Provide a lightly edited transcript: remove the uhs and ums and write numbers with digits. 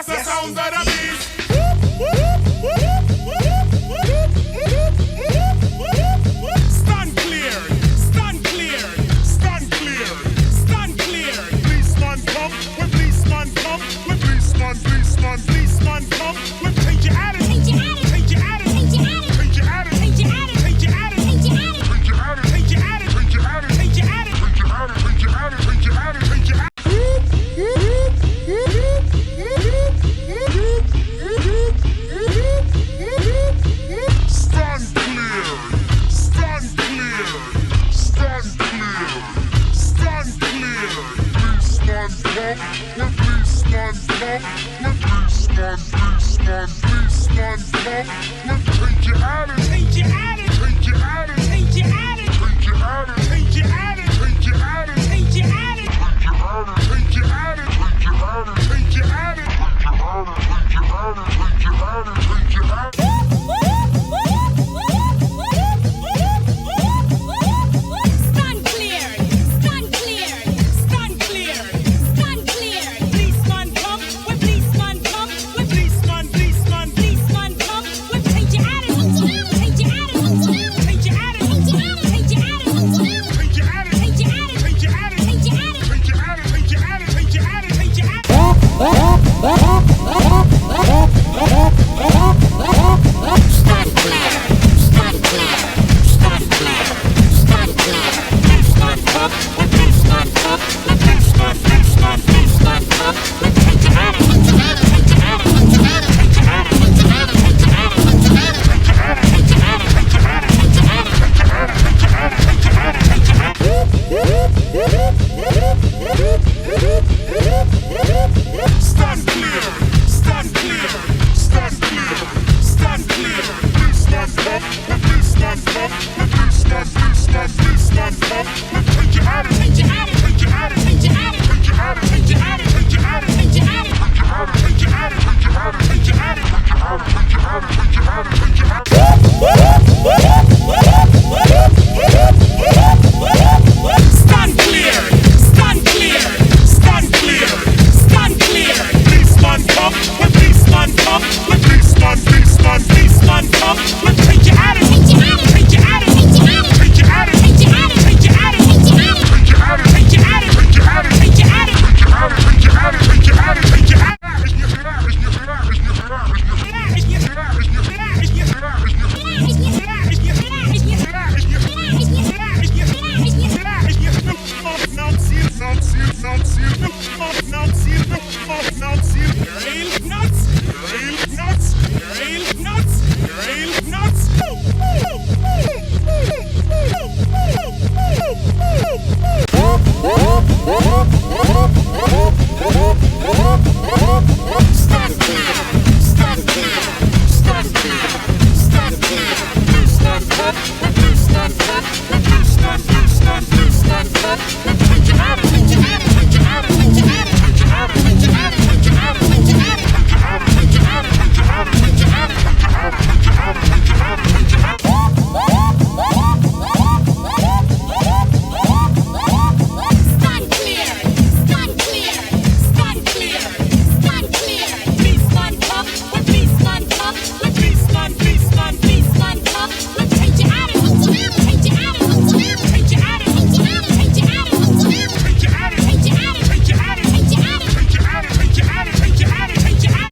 That's the sound of the beast. Stand clear, stand clear, stand clear, stand clear. Policeman come, when policeman come, when policeman, policeman, policeman come, when change your attitude, change your attitude, change your attitude, change your attitude, change your attitude, change your attitude, change your attitude, change your attitude, change your attitude, change your attitude, change your attitude, change your attitude, change your attitude, change your attitude, change your attitude. Policeman come, change your attitude, change your attitude, change your attitude.